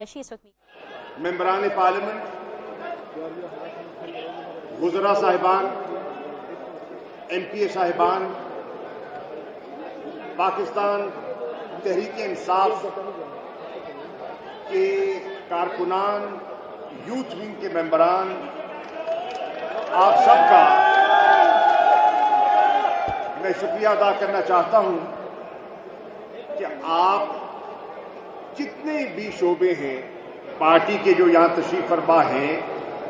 ممبران پارلیمنٹ، وزراء صاحبان، ایم پی اے صاحبان، پاکستان تحریک انصاف کے کارکنان، یوتھ ونگ کے ممبران، آپ سب کا میں شکریہ ادا کرنا چاہتا ہوں کہ آپ جتنے بھی شعبے ہیں پارٹی کے جو یہاں تشریف فرما ہیں،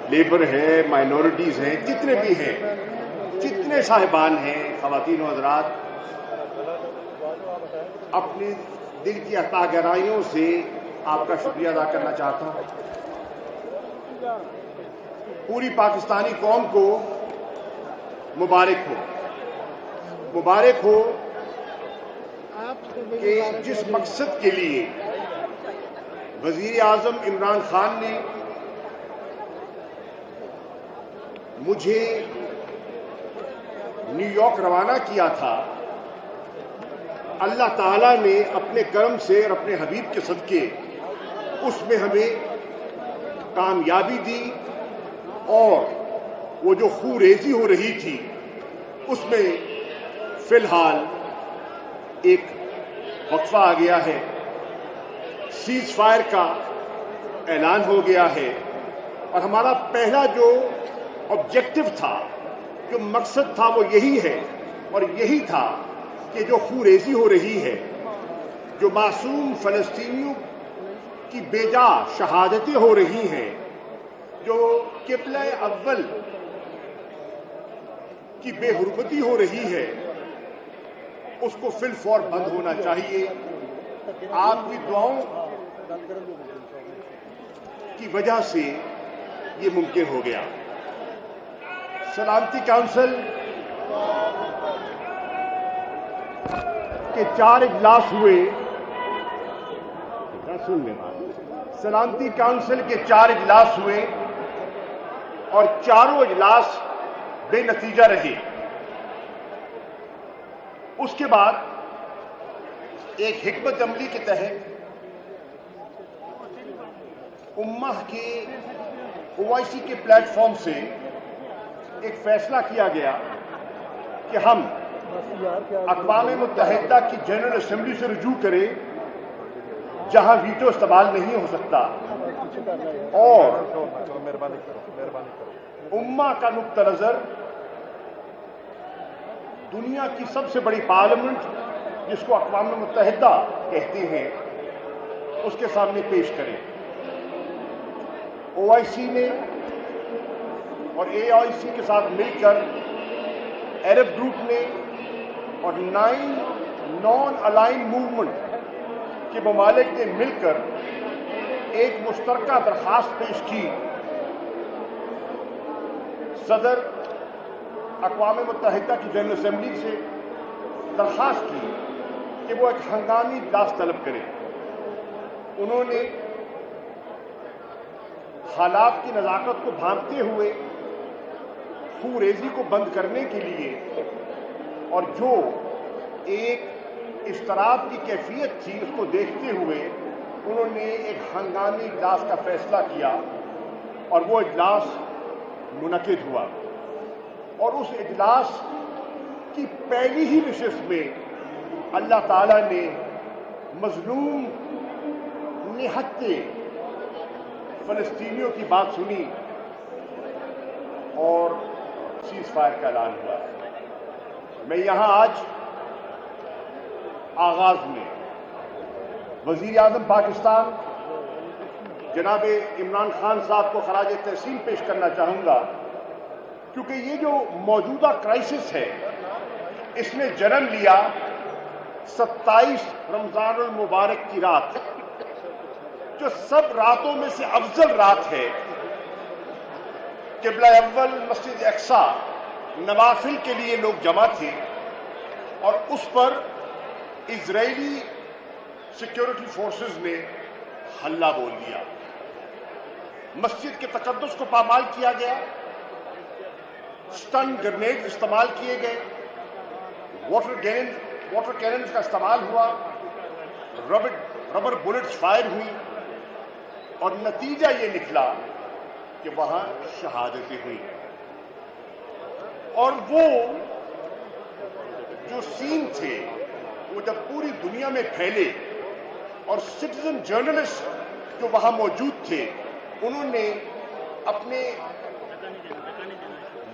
لیبر ہے، مائنورٹیز ہیں، جتنے بھی ہیں، جتنے صاحبان ہیں، خواتین و حضرات، اپنی دل کی عطا گرائیوں سے آپ کا شکریہ ادا کرنا چاہتا ہوں۔ پوری پاکستانی قوم کو مبارک ہو، مبارک ہو کہ جس مقصد کے لیے وزیر اعظم عمران خان نے مجھے نیو یارک روانہ کیا تھا، اللہ تعالیٰ نے اپنے کرم سے اور اپنے حبیب کے صدقے اس میں ہمیں کامیابی دی، اور وہ جو خون ریزی ہو رہی تھی اس میں فی الحال ایک وقفہ آ گیا ہے، سیز فائر کا اعلان ہو گیا ہے، اور ہمارا پہلا جو آبجیکٹو تھا، جو مقصد تھا، وہ یہی ہے اور یہی تھا کہ جو خون ریزی ہو رہی ہے، جو معصوم فلسطینیوں کی بے جا شہادتیں ہو رہی ہیں، جو قبلہ اول کی بے حرمتی ہو رہی ہے، اس کو فی الفور بند ہونا چاہیے۔ آپ کی دعاؤں کی وجہ سے یہ ممکن ہو گیا۔ سلامتی کونسل کے 4 اجلاس ہوئے، سلامتی کونسل کے 4 اجلاس ہوئے اور چاروں اجلاس بے نتیجہ رہے۔ اس کے بعد ایک حکمت عملی کے تحت امہ کے OIC کے پلیٹ فارم سے ایک فیصلہ کیا گیا کہ ہم اقوام متحدہ کی جنرل اسمبلی سے رجوع کریں جہاں ویٹو استعمال نہیں ہو سکتا، اور امہ کا نقطہ نظر دنیا کی سب سے بڑی پارلیمنٹ جس کو اقوام متحدہ کہتے ہیں اس کے سامنے پیش کریں۔ OIC نے اور AIC کے ساتھ مل کر عرب گروپ نے اور 9 نان الائن موومنٹ کے ممالک نے مل کر ایک مشترکہ درخواست پیش کی، صدر اقوام متحدہ کی جنرل اسمبلی سے درخواست کی کہ وہ ایک ہنگامی اجلاس طلب کرے۔ انہوں نے حالات کی نزاکت کو بھانپتے ہوئے خون ریزی کو بند کرنے کے لیے اور جو ایک اضطراب کی کیفیت تھی اس کو دیکھتے ہوئے انہوں نے ایک ہنگامی اجلاس کا فیصلہ کیا، اور وہ اجلاس منعقد ہوا، اور اس اجلاس کی پہلی ہی نشست میں اللہ تعالیٰ نے مظلوم نہتے فلسطینیوں کی بات سنی اور سیز فائر کا اعلان ہوا۔ میں یہاں آج آغاز میں وزیر اعظم پاکستان جناب عمران خان صاحب کو خراج تحسین پیش کرنا چاہوں گا، کیونکہ یہ جو موجودہ کرائسس ہے اس نے جنم لیا 27 رمضان المبارک کی رات، جو سب راتوں میں سے افضل رات ہے۔ قبلہ اول مسجد اقصی نوافل کے لیے لوگ جمع تھے، اور اس پر اسرائیلی سیکیورٹی فورسز نے حملہ بول دیا، مسجد کے تقدس کو پامال کیا گیا، سٹن گرنیڈ استعمال کیے گئے، واٹر کیننز کا استعمال ہوا، ربر بلٹس فائر ہوئی، اور نتیجہ یہ نکلا کہ وہاں شہادتیں ہوئی. اور وہ جو سین تھے وہ جب پوری دنیا میں پھیلے اور سٹیزن جرنلسٹ جو وہاں موجود تھے انہوں نے اپنے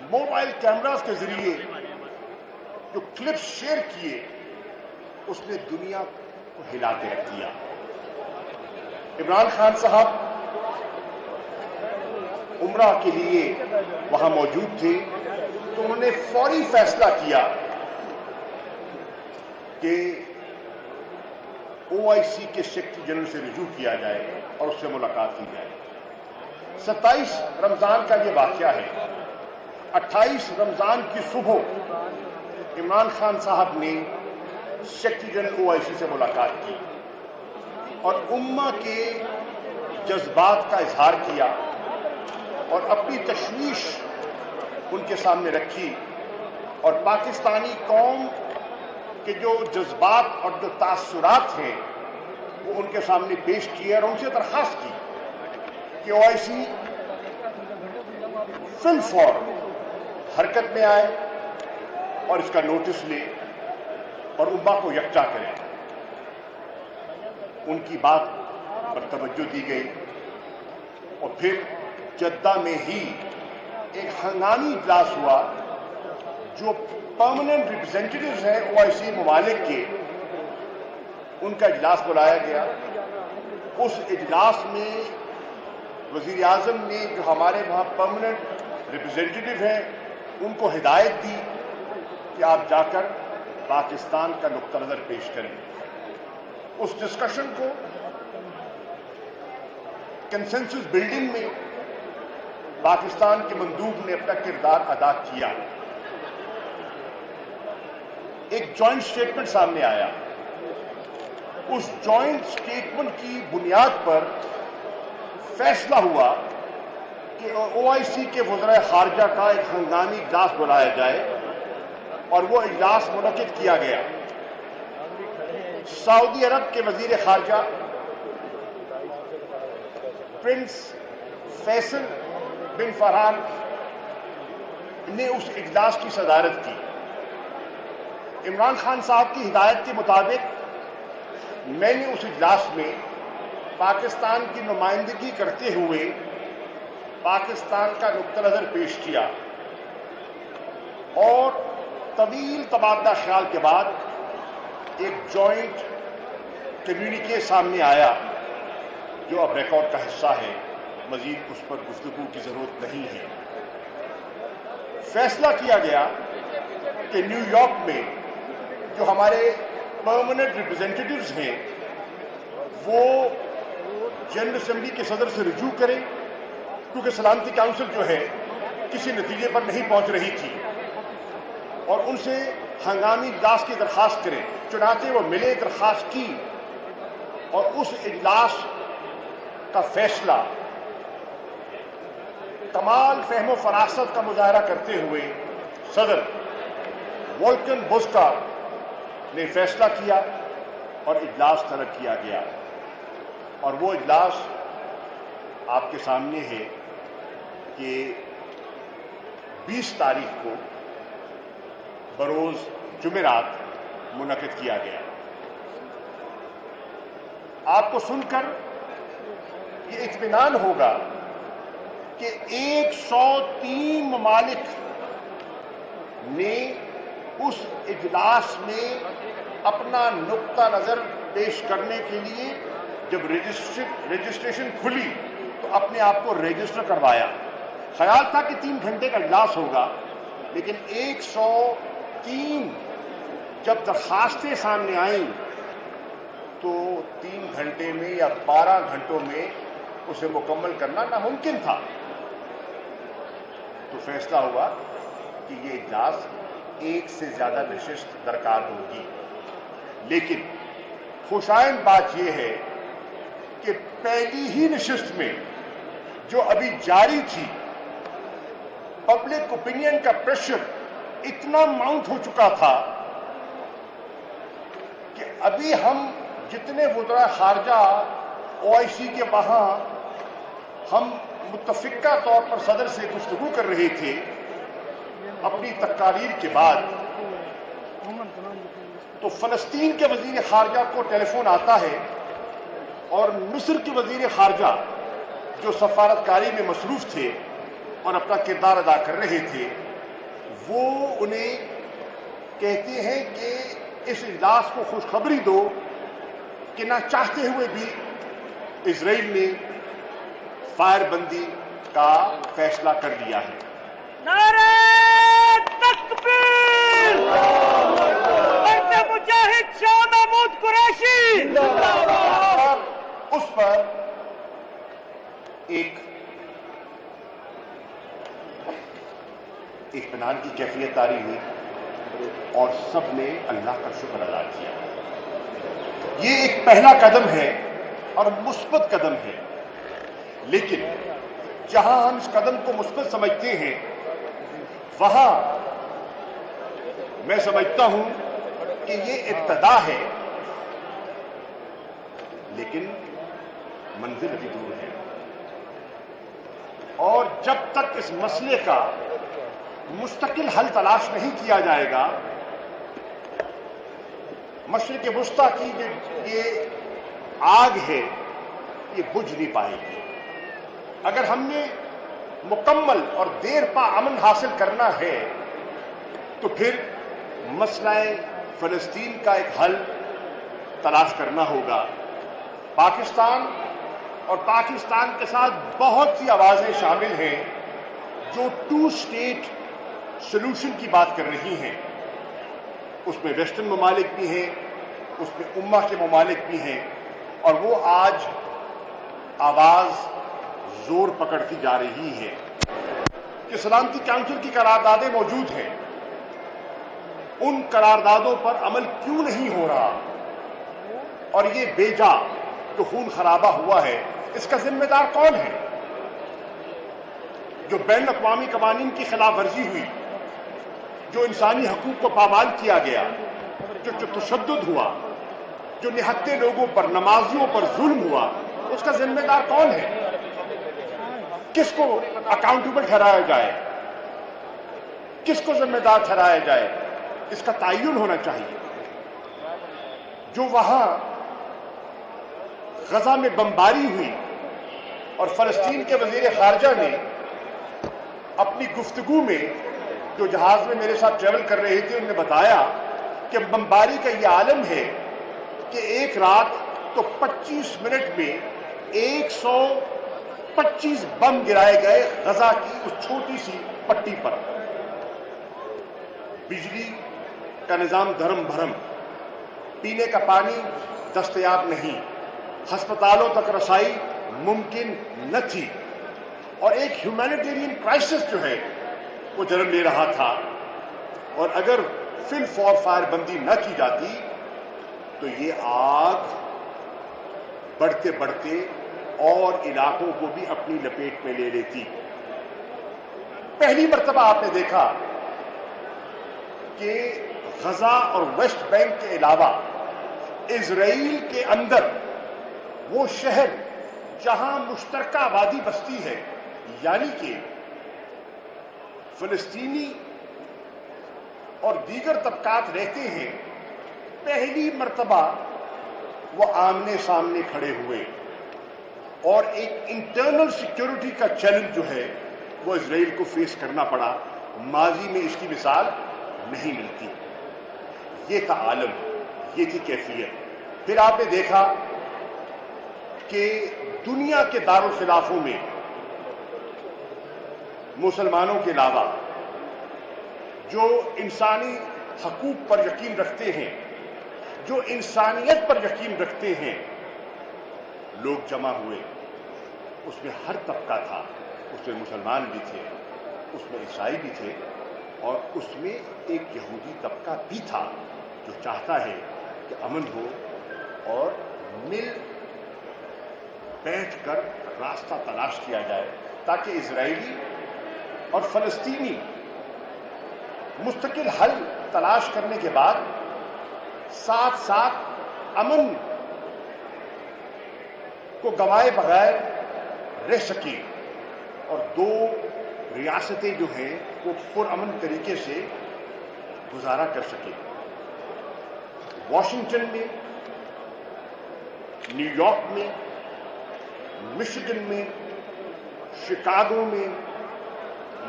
موبائل کیمراز کے ذریعے جو کلپس شیئر کیے اس نے دنیا کو ہلا کے رکھ دیا. عمران خان صاحب عمرہ کے لیے وہاں موجود تھے تو انہوں نے فوری فیصلہ کیا کہ OIC کے سیکرٹری جنرل سے رجوع کیا جائے اور اس سے ملاقات کی جائے. 27 رمضان کا یہ واقعہ ہے. 28 رمضان کی صبح عمران خان صاحب نے سیکرٹری جنرل OIC سے ملاقات کی اور امہ کے جذبات کا اظہار کیا اور اپنی تشویش ان کے سامنے رکھی اور پاکستانی قوم کے جو جذبات اور جو تاثرات ہیں وہ ان کے سامنے پیش کیے اور ان سے درخواست کی کہ OIC فی الفور حرکت میں آئے اور اس کا نوٹس لے اور امہ کو یکجا کرے. ان کی بات پر توجہ دی گئی اور پھر جدہ میں ہی ایک ہنگامی اجلاس ہوا. جو پرماننٹ ریپرزینٹیوز ہیں OIC ممالک کے ان کا اجلاس بلایا گیا. اس اجلاس میں وزیر اعظم نے جو ہمارے وہاں پرماننٹ ریپرزینٹیو ہیں ان کو ہدایت دی کہ آپ جا کر پاکستان کا نقطہ نظر پیش کریں. اس ڈسکشن کو کنسنسس بلڈنگ میں پاکستان کے مندوب نے اپنا کردار ادا کیا. ایک جوائنٹ سٹیٹمنٹ سامنے آیا. اس جوائنٹ سٹیٹمنٹ کی بنیاد پر فیصلہ ہوا کہ OIC کے وزرائے خارجہ کا ایک ہنگامی اجلاس بلایا جائے اور وہ اجلاس منعقد کیا گیا. سعودی عرب کے وزیر خارجہ پرنس فیصل بن فرحان نے اس اجلاس کی صدارت کی. عمران خان صاحب کی ہدایت کے مطابق میں نے اس اجلاس میں پاکستان کی نمائندگی کرتے ہوئے پاکستان کا نقطہ نظر پیش کیا اور طویل تبادلہ خیال کے بعد ایک جوائنٹ کمیونیکے سامنے آیا جو اب ریکارڈ کا حصہ ہے. مزید اس پر گفتگو کی ضرورت نہیں ہے. فیصلہ کیا گیا کہ نیو یارک میں جو ہمارے پرماننٹ ریپرزینٹیوز ہیں وہ جنرل اسمبلی کے صدر سے رجوع کریں کیونکہ سلامتی کونسل جو ہے کسی نتیجے پر نہیں پہنچ رہی تھی اور ان سے ہنگامی اجلاس کی درخواست کریں. چنانچہ وہ ملے, درخواست کی اور اس اجلاس کا فیصلہ کمال فہم و فراست کا مظاہرہ کرتے ہوئے صدر وولکن بوزکا نے فیصلہ کیا اور اجلاس طلب کیا گیا. اور وہ اجلاس آپ کے سامنے ہے کہ 20 تاریخ کو بروز جمعرات منعقد کیا گیا. آپ کو سن کر یہ اطمینان ہوگا کہ 103 ممالک نے اس اجلاس میں اپنا نقطہ نظر پیش کرنے کے لیے جب رجسٹریشن کھلی تو اپنے آپ کو رجسٹر کروایا. خیال تھا کہ 3 گھنٹے کا اجلاس ہوگا لیکن 103 جب درخواستیں سامنے آئیں تو 3 گھنٹے میں یا 12 گھنٹوں میں اسے مکمل کرنا ناممکن تھا. تو فیصلہ ہوا کہ یہ اجلاس ایک سے زیادہ نشست درکار ہوگی. لیکن خوشائند بات یہ ہے کہ پہلی ہی نشست میں جو ابھی جاری تھی پبلک اوپینین کا پریشر اتنا ماؤنٹ ہو چکا تھا کہ ابھی ہم جتنے وزراء خارجہ OIC کے وہاں ہم متفقہ طور پر صدر سے گفتگو کر رہے تھے، اپنی تقاریر کے بعد تو فلسطین کے وزیر خارجہ کو ٹیلی فون آتا ہے اور مصر کے وزیر خارجہ جو سفارتکاری میں مصروف تھے اور اپنا کردار ادا کر رہے تھے، وہ انہیں کہتے ہیں کہ اس اجلاس کو خوشخبری دو کہ نہ چاہتے ہوئے بھی اسرائیل نے فائر بندی کا فیصلہ کر لیا ہے۔ نعرہ تکبیر! مرد مجاہد شاہ محمود قریشی! اس پر ایک اطمینان کی کیفیت طاری ہوئی اور سب نے اللہ کا شکر ادا کیا۔ یہ ایک پہلا قدم ہے اور مثبت قدم ہے، لیکن جہاں ہم اس قدم کو مثبت سمجھتے ہیں وہاں میں سمجھتا ہوں کہ یہ ابتدا ہے، لیکن منزل ابھی دور ہے، اور جب تک اس مسئلے کا مستقل حل تلاش نہیں کیا جائے گا، مشرق وسطیٰ کی یہ آگ ہے یہ بجھ نہیں پائے گی۔ اگر ہم نے مکمل اور دیر پا امن حاصل کرنا ہے تو پھر مسئلہ فلسطین کا ایک حل تلاش کرنا ہوگا۔ پاکستان اور پاکستان کے ساتھ بہت سی آوازیں شامل ہیں جو 2 اسٹیٹ سلوشن کی بات کر رہی ہیں، اس میں ویسٹرن ممالک بھی ہیں، اس میں امہ کے ممالک بھی ہیں، اور وہ آج آواز زور پکڑتی جا رہی ہے کہ سلامتی کونسل کی قراردادیں موجود ہیں، ان قراردادوں پر عمل کیوں نہیں ہو رہا، اور یہ بے جا جو خون خرابہ ہوا ہے اس کا ذمہ دار کون ہے؟ جو بین الاقوامی قوانین کی خلاف ورزی ہوئی، جو انسانی حقوق کو پامال کیا گیا، جو تشدد ہوا، جو نہتے لوگوں پر، نمازیوں پر ظلم ہوا، اس کا ذمہ دار کون ہے؟ کس کو اکاؤنٹیبل ٹھہرایا جائے، کس کو ذمہ دار ٹھہرایا جائے، اس کا تعین ہونا چاہیے۔ جو وہاں غزہ میں بمباری ہوئی اور فلسطین کے وزیر خارجہ نے اپنی گفتگو میں، جو جہاز میں میرے ساتھ ٹریول کر رہے تھے، انہوں نے بتایا کہ بمباری کا یہ عالم ہے کہ ایک رات تو 25 منٹ میں 125 بم گرائے گئے غزہ کی اس چھوٹی سی پٹی پر۔ بجلی کا نظام دھرم بھرم، پینے کا پانی دستیاب نہیں، ہسپتالوں تک رسائی ممکن نہ تھی، اور ایک ہیومینیٹیرین کرائسس جو ہے وہ جنم لے رہا تھا، اور اگر فی الفور فائر بندی نہ کی جاتی تو یہ آگ بڑھتے بڑھتے اور علاقوں کو بھی اپنی لپیٹ میں لے لیتی۔ پہلی مرتبہ آپ نے دیکھا کہ غزہ اور ویسٹ بینک کے علاوہ اسرائیل کے اندر وہ شہر جہاں مشترکہ آبادی بستی ہے، یعنی کہ فلسطینی اور دیگر طبقات رہتے ہیں، پہلی مرتبہ وہ آمنے سامنے کھڑے ہوئے، اور ایک انٹرنل سیکیورٹی کا چیلنج جو ہے وہ اسرائیل کو فیس کرنا پڑا۔ ماضی میں اس کی مثال نہیں ملتی۔ یہ تھا عالم، یہ تھی کیفیت۔ پھر آپ نے دیکھا کہ دنیا کے دارالخلافوں میں مسلمانوں کے علاوہ جو انسانی حقوق پر یقین رکھتے ہیں، جو انسانیت پر یقین رکھتے ہیں، لوگ جمع ہوئے۔ اس میں ہر طبقہ تھا، اس میں مسلمان بھی تھے، اس میں عیسائی بھی تھے، اور اس میں ایک یہودی طبقہ بھی تھا جو چاہتا ہے کہ امن ہو اور مل بیٹھ کر راستہ تلاش کیا جائے تاکہ اسرائیلی اور فلسطینی مستقل حل تلاش کرنے کے بعد ساتھ ساتھ امن کو گنوائے بغیر رہ سکے اور دو ریاستیں جو ہیں وہ پرامن طریقے سے گزارا کر سکے. واشنگٹن میں، نیو یارک میں، مشیگن میں، شکاگو میں،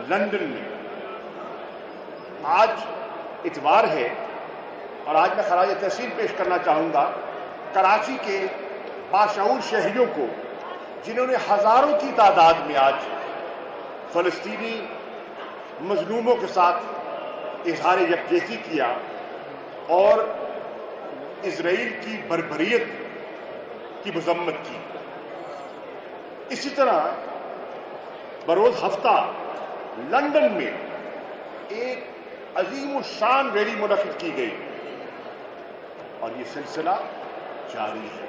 لندن میں آج اتوار ہے اور آج میں خراج تحسین پیش کرنا چاہوں گا کراچی کے باشعور شہریوں کو جنہوں نے ہزاروں کی تعداد میں آج فلسطینی مظلوموں کے ساتھ اظہار یکجہتی کیا اور اسرائیل کی بربریت کی مذمت کی. اسی طرح بروز ہفتہ لندن میں ایک عظیم الشان ریلی منعقد کی گئی اور یہ سلسلہ جاری ہے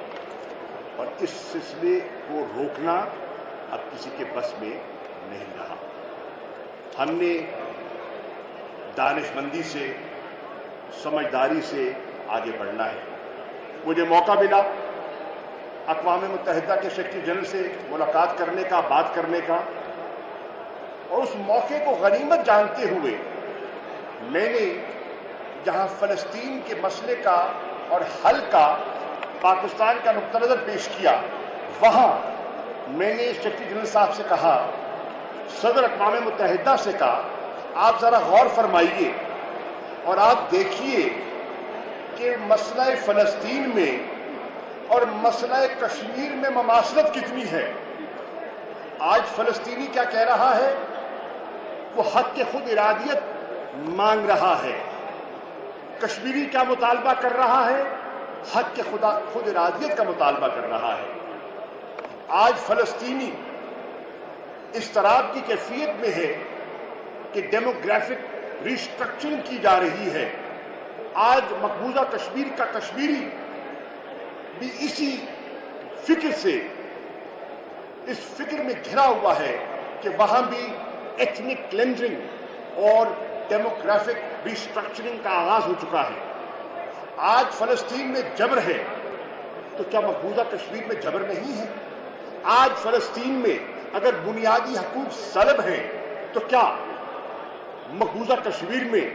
اور اس سلسلے کو روکنا اب کسی کے بس میں نہیں رہا. ہم نے دانش مندی سے، سمجھداری سے آگے بڑھنا ہے. مجھے موقع ملا اقوام متحدہ کے سیکرٹری جنرل سے ملاقات کرنے کا، بات کرنے کا، اور اس موقع کو غنیمت جانتے ہوئے میں نے جہاں فلسطین کے مسئلے کا اور حل کا پاکستان کا نقطہ نظر پیش کیا، وہاں میں نے سیکرٹری جنرل صاحب سے کہا، صدر اقوام متحدہ سے کہا، آپ ذرا غور فرمائیے اور آپ دیکھیے کہ مسئلہ فلسطین میں اور مسئلہ کشمیر میں مماثلت کتنی ہے. آج فلسطینی کیا کہہ رہا ہے؟ وہ حق خود ارادیت مانگ رہا ہے. کشمیری کیا مطالبہ کر رہا ہے؟ حق خود ارادیت کا مطالبہ کر رہا ہے. آج فلسطینی اضطراب کی کیفیت میں ہے کہ ڈیموگرافک ریسٹرکچرنگ کی جا رہی ہے. آج مقبوضہ کشمیر کا کشمیری بھی اسی فکر سے، اس فکر میں گھرا ہوا ہے کہ وہاں بھی ایتھنک کلینزنگ اور ڈیموگرافک ریسٹرکچرنگ کا آغاز ہو چکا ہے. آج فلسطین میں جبر ہے تو کیا مقبوضہ کشمیر میں جبر نہیں ہے؟ آج فلسطین میں اگر بنیادی حقوق سلب ہیں تو کیا مقبوضہ کشمیر میں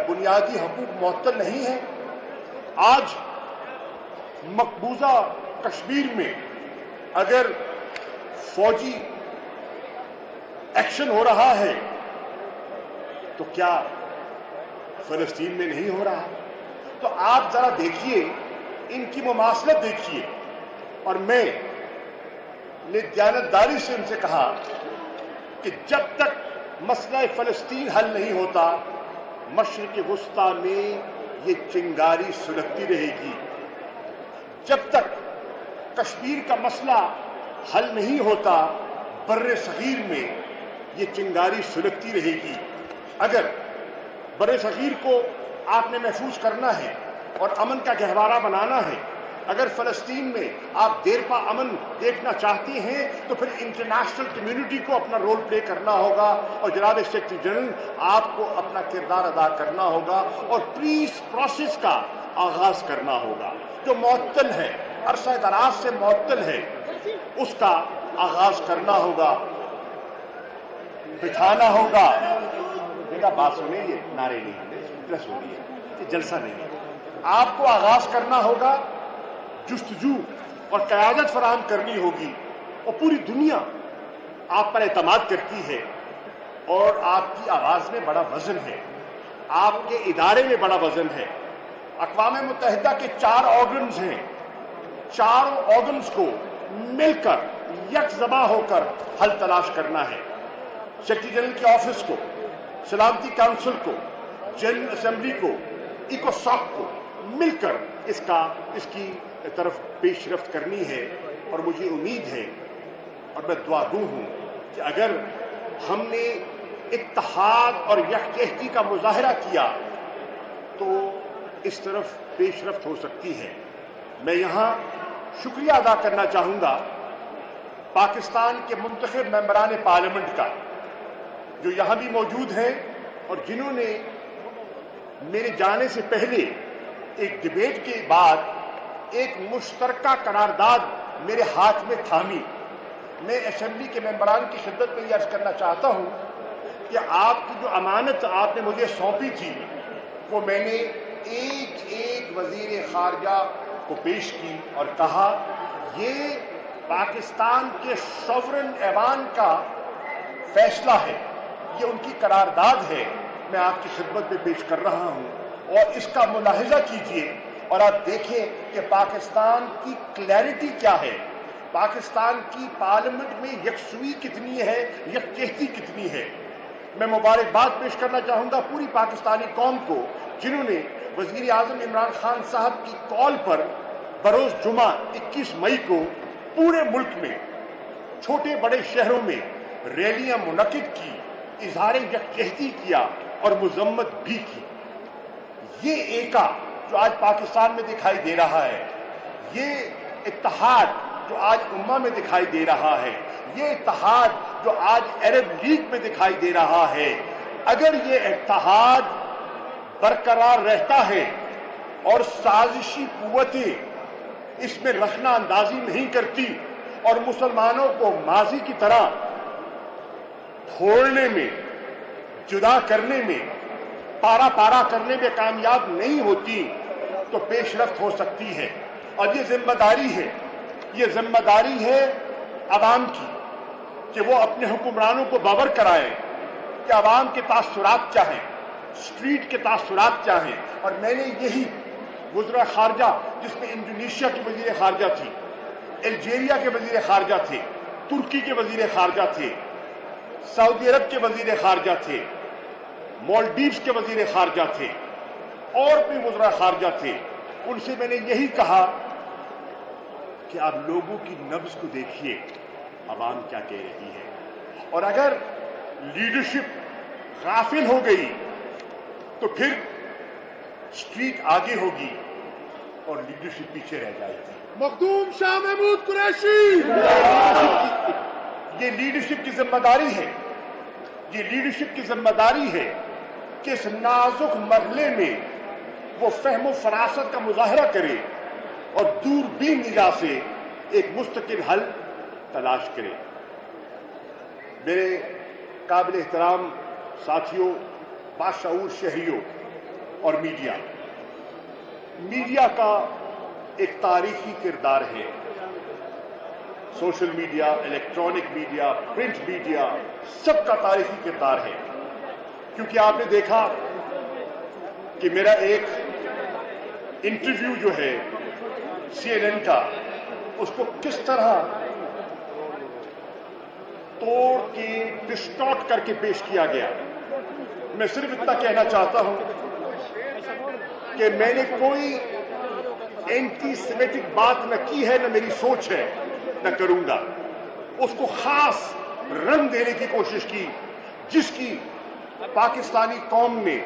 بنیادی حقوق معطل نہیں ہیں؟ آج مقبوضہ کشمیر میں اگر فوجی ایکشن ہو رہا ہے تو کیا فلسطین میں نہیں ہو رہا؟ تو آپ ذرا دیکھیے، ان کی مماثلت دیکھیے. اور میں نے دیانتداری سے ان سے کہا کہ جب تک مسئلہ فلسطین حل نہیں ہوتا، مشرق وسطیٰ میں یہ چنگاری سلگتی رہے گی. جب تک کشمیر کا مسئلہ حل نہیں ہوتا، بر صغیر میں یہ چنگاری سلگتی رہے گی. اگر بر صغیر کو آپ نے محفوظ کرنا ہے اور امن کا گہوارہ بنانا ہے، اگر فلسطین میں آپ دیر پا امن دیکھنا چاہتے ہیں تو پھر انٹرنیشنل کمیونٹی کو اپنا رول پلے کرنا ہوگا اور جناب سیکرٹری جنرل آپ کو اپنا کردار ادا کرنا ہوگا اور پیس پروسیس کا آغاز کرنا ہوگا. جو معطل ہے، عرصہ دراز سے معطل ہے، اس کا آغاز کرنا ہوگا، بٹھانا ہوگا. دیکھا بات سنیں، یہ نعرے نہیں ہیں، پریس ہو رہی ہے، یہ جلسہ نہیں ہے. آپ کو آغاز کرنا ہوگا، جستجو اور قیادت فراہم کرنی ہوگی. اور پوری دنیا آپ پر اعتماد کرتی ہے اور آپ کی آواز میں بڑا وزن ہے، آپ کے ادارے میں بڑا وزن ہے. اقوام متحدہ کے 4 آرگنز ہیں. 4 آرگنز کو مل کر یک زباں ہو کر حل تلاش کرنا ہے. سیکرٹری جنرل کے آفس کو، سلامتی کونسل کو، جنرل اسمبلی کو، ایکوساک کو مل کر اس کی طرف پیش رفت کرنی ہے. اور مجھے امید ہے اور میں دعا گو ہوں کہ اگر ہم نے اتحاد اور یکجہتی کا مظاہرہ کیا تو اس طرف پیش رفت ہو سکتی ہے. میں یہاں شکریہ ادا کرنا چاہوں گا پاکستان کے منتخب ممبران پارلیمنٹ کا، جو یہاں بھی موجود ہیں اور جنہوں نے میرے جانے سے پہلے ایک ڈیبیٹ کے بعد ایک مشترکہ قرارداد میرے ہاتھ میں تھامی میں اسمبلی کے ممبران کی خدمت میں یہ عرض کرنا چاہتا ہوں کہ آپ کی جو امانت آپ نے مجھے سونپی تھی وہ میں نے ایک وزیر خارجہ کو پیش کی اور کہا یہ پاکستان کے سوورن ایوان کا فیصلہ ہے، یہ ان کی قرارداد ہے، میں آپ کی خدمت میں پیش کر رہا ہوں اور اس کا ملاحظہ کیجئے اور آپ دیکھیں کہ پاکستان کی کلیئرٹی کیا ہے، پاکستان کی پارلیمنٹ میں یکسوئی کتنی ہے، یکجہتی کتنی ہے۔ میں مبارکباد پیش کرنا چاہوں گا پوری پاکستانی قوم کو جنہوں نے وزیر اعظم عمران خان صاحب کی کال پر بروز جمعہ 21 مئی کو پورے ملک میں چھوٹے بڑے شہروں میں ریلیاں منعقد کی، اظہار یکجہتی کیا اور مذمت بھی کی۔ یہ ایکا جو آج پاکستان میں دکھائی دے رہا ہے، یہ اتحاد جو آج امہ میں دکھائی دے رہا ہے، یہ اتحاد جو آج عرب لیگ میں دکھائی دے رہا ہے، اگر یہ اتحاد برقرار رہتا ہے اور سازشی قوتیں اس میں رخنہ اندازی نہیں کرتی اور مسلمانوں کو ماضی کی طرح پھوڑنے میں، جدا کرنے میں، پارا پارا کرنے میں کامیاب نہیں ہوتی تو پیش رفت ہو سکتی ہے۔ اور یہ ذمہ داری ہے عوام کی کہ وہ اپنے حکمرانوں کو باور کرائیں کہ عوام کے تاثرات چاہیں، اسٹریٹ کے تاثرات چاہیں۔ اور میں نے یہی وزراء خارجہ جس میں انڈونیشیا کے وزیر خارجہ تھی، الجیریا کے وزیر خارجہ تھے، ترکی کے وزیر خارجہ تھے، سعودی عرب کے وزیر خارجہ تھے، مالڈیوز کے وزیر خارجہ تھے اور بھی وزراء خارجہ تھے، ان سے میں نے یہی کہا کہ آپ لوگوں کی نبض کو دیکھیے، عوام کیا کہہ رہی ہے، اور اگر لیڈرشپ غافل ہو گئی تو پھر اسٹریٹ آگے ہوگی اور لیڈرشپ پیچھے رہ جائے گی۔ مخدوم شاہ محمود قریشی، یہ لیڈرشپ کی ذمہ داری ہے، یہ لیڈرشپ کی ذمہ داری ہے کہ اس نازک مرحلے میں وہ فہم و فراست کا مظاہرہ کرے اور دوربین نگاہ سے ایک مستقل حل تلاش کرے۔ میرے قابل احترام ساتھیوں، باشعور شہریوں اور میڈیا کا ایک تاریخی کردار ہے۔ Social media, electronic media, print media, سب کا تاریخی کردار ہے، کیونکہ آپ نے دیکھا کہ میرا ایک انٹرویو جو ہے CNN کا، اس کو کس طرح توڑ کے ڈسٹارٹ کر کے پیش کیا گیا۔ میں صرف اتنا کہنا چاہتا ہوں کہ میں نے کوئی اینٹی سیمیٹک بات نہ کی ہے، نہ میری سوچ ہے، نہ کروں گا۔ اس کو خاص رنگ دینے کی کوشش کی جس کی پاکستانی قوم نے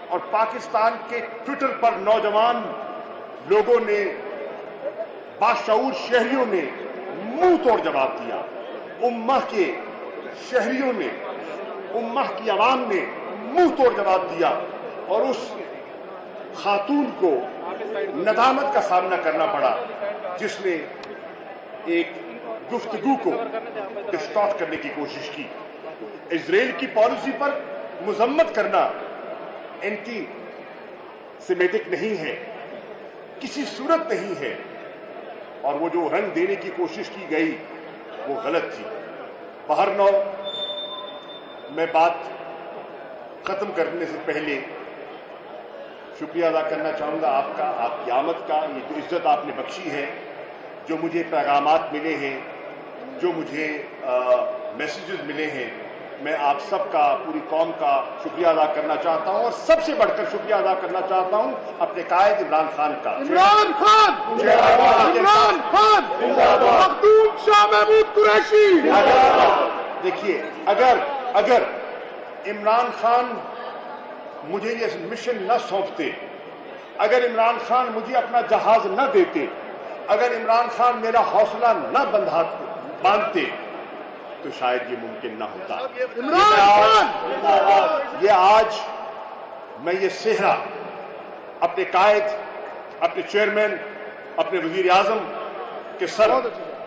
اور پاکستان کے ٹویٹر پر نوجوان لوگوں نے، باشعور شہریوں نے منہ توڑ جواب دیا، امہ کے شہریوں نے، امہ کی عوام نے منہ توڑ جواب دیا، اور اس خاتون کو ندامت کا سامنا کرنا پڑا جس نے ایک گفتگو کو ڈسٹارٹ کرنے کی کوشش کی۔ اسرائیل کی پالیسی پر مذمت کرنا اینٹی سیمیٹک نہیں ہے، کسی صورت نہیں ہے، اور وہ جو رنگ دینے کی کوشش کی گئی وہ غلط تھی۔ بہرنو میں بات ختم کرنے سے پہلے شکریہ ادا کرنا چاہوں گا آپ کا، آپ کی آمد کا، یہ جو عزت آپ نے بخشی ہے، جو مجھے پیغامات ملے ہیں، جو مجھے میسیجز ملے ہیں، میں آپ سب کا، پوری قوم کا شکریہ ادا کرنا چاہتا ہوں، اور سب سے بڑھ کر شکریہ ادا کرنا چاہتا ہوں اپنے قائد عمران خان کا۔ عمران خان، عمران خان، مخدوم شاہ محمود قریشی۔ دیکھیے، اگر عمران خان مجھے یہ مشن نہ سونپتے، اگر عمران خان مجھے اپنا جہاز نہ دیتے، اگر عمران خان میرا حوصلہ نہ باندھتے تو شاید یہ ممکن نہ ہوتا۔ یہ آج میں یہ صحرا اپنے قائد، اپنے چیئرمین، اپنے وزیر اعظم کے سر